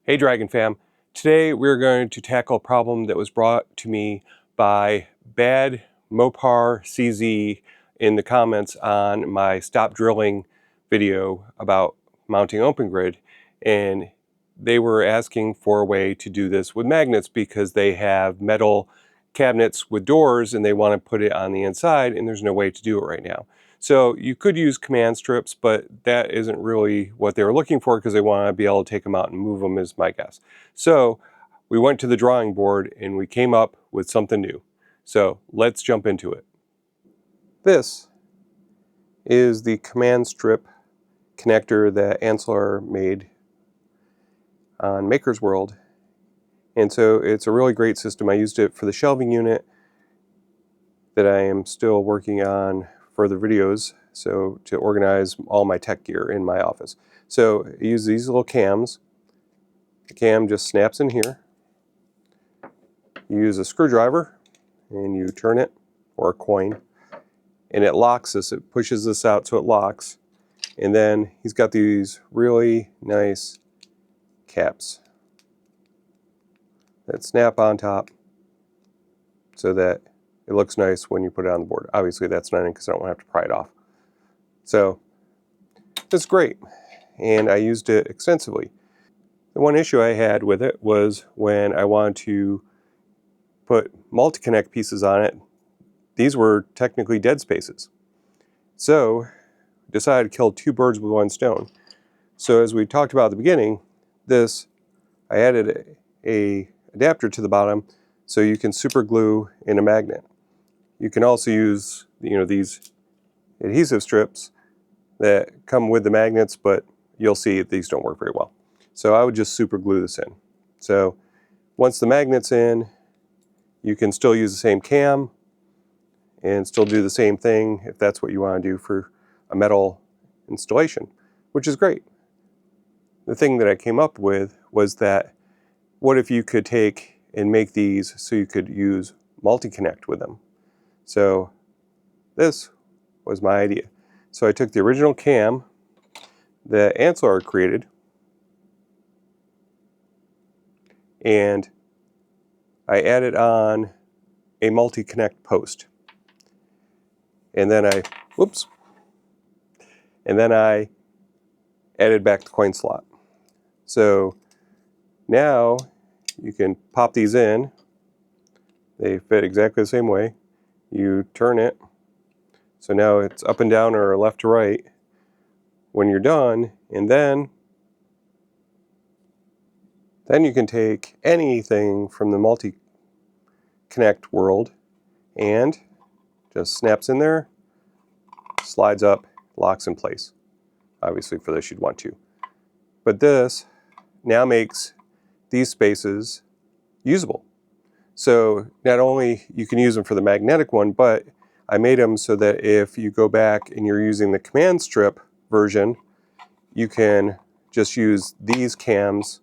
Hey Dragon Fam, today we're going to tackle a problem that was brought to me by BADMOPARCZ in the comments on my Stop Drilling video about mounting OpenGrid, and they were asking for a way to do this with magnets because they have metal cabinets with doors and they want to put it on the inside and there's no way to do it right now. So you could use command strips, but that isn't really what they were looking for because they want to be able to take them out and move them, is my guess. So we went to the drawing board and we came up with something new. So let's jump into it. This is the command strip connector that Anselor made on Maker's World. And so it's a really great system. I used it for the shelving unit that I am still working on for the videos, so to organize all my tech gear in my office. So I use these little cams. The cam just snaps in here. You use a screwdriver and you turn it, or a coin, and it locks this. It pushes this out so it locks. And then he's got these really nice caps that snap on top so that it looks nice when you put it on the board. Obviously that's not in because I don't have to pry it off. So it's great, and I used it extensively. The one issue I had with it was when I wanted to put Multiconnect pieces on it, these were technically dead spaces. So I decided to kill two birds with one stone. So as we talked about at the beginning, I added a adapter to the bottom so you can super glue in a magnet. You can also use, these adhesive strips that come with the magnets, but you'll see these don't work very well. So I would just super glue this in. So once the magnet's in, you can still use the same cam and still do the same thing if that's what you want to do for a metal installation, which is great. The thing that I came up with was that what if you could take and make these so you could use Multiconnect with them? So this was my idea. So I took the original cam that Anselor created and I added on a Multiconnect post. And then I added back the coin slot. So now you can pop these in. They fit exactly the same way. You turn it, so now it's up and down or left to right when you're done, and then you can take anything from the Multiconnect world and just snaps in there, slides up, locks in place. Obviously for this you'd want to. But this now makes these spaces usable. So not only you can use them for the magnetic one, but I made them so that if you go back and you're using the command strip version, you can just use these cams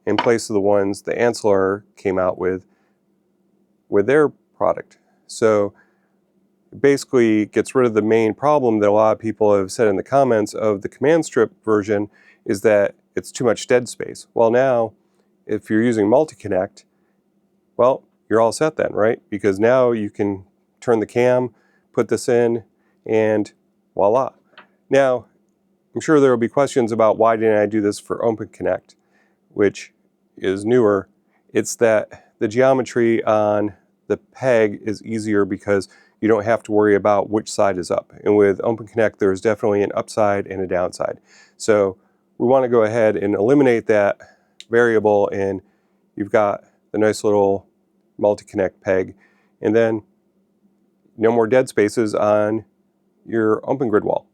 in place of the ones that Anselor came out with their product. So it basically gets rid of the main problem that a lot of people have said in the comments of the command strip version, is that it's too much dead space. Well, now if you're using Multiconnect, well, you're all set then, right? Because now you can turn the cam, put this in, and voila. Now, I'm sure there will be questions about why didn't I do this for OpenConnect, which is newer. It's that the geometry on the peg is easier because you don't have to worry about which side is up. And with OpenConnect, there's definitely an upside and a downside. So we want to go ahead and eliminate that variable, and you've got the nice little Multiconnect peg, and then no more dead spaces on your OpenGrid wall.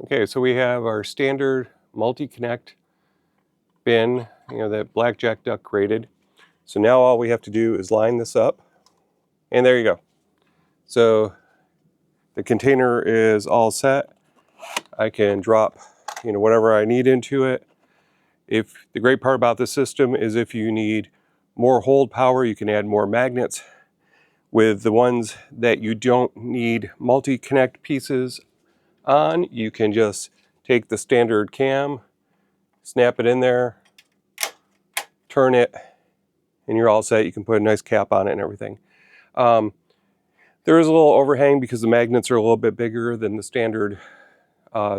Okay, so we have our standard Multiconnect bin, that Blackjack Duck created. So now all we have to do is line this up, and there you go. So the container is all set. I can drop, whatever I need into it. If the great part about this system is if you need more hold power, you can add more magnets. With the ones that you don't need Multiconnect pieces on, you can just take the standard cam, snap it in there, turn it, and you're all set. You can put a nice cap on it and everything. There is a little overhang because the magnets are a little bit bigger than the standard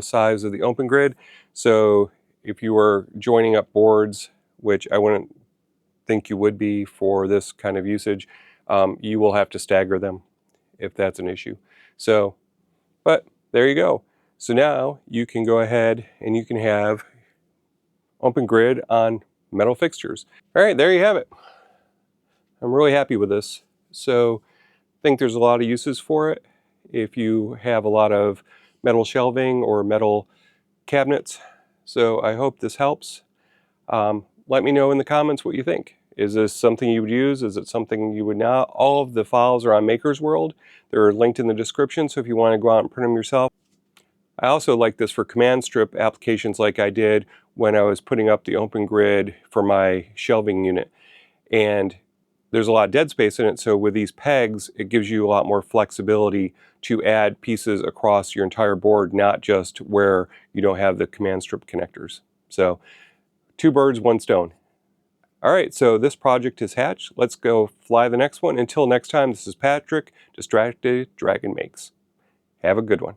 size of the OpenGrid. So if you were joining up boards, which I wouldn't think you would be for this kind of usage, you will have to stagger them if that's an issue. So, but there you go. So now you can go ahead and you can have OpenGrid on metal fixtures. All right, there you have it. I'm really happy with this. So I think there's a lot of uses for it. If you have a lot of metal shelving or metal cabinets. So I hope this helps. Let me know in the comments what you think. Is this something you would use? Is it something you would not? All of the files are on Maker's World. They're linked in the description, so if you want to go out and print them yourself. I also like this for command strip applications like I did when I was putting up the OpenGrid for my shelving unit. And there's a lot of dead space in it, so with these pegs, it gives you a lot more flexibility to add pieces across your entire board, not just where you don't have the command strip connectors. So, 2 birds, 1 stone. All right, so this project is hatched. Let's go fly the next one. Until next time, this is Patrick, Distracted Dragon Makes. Have a good one.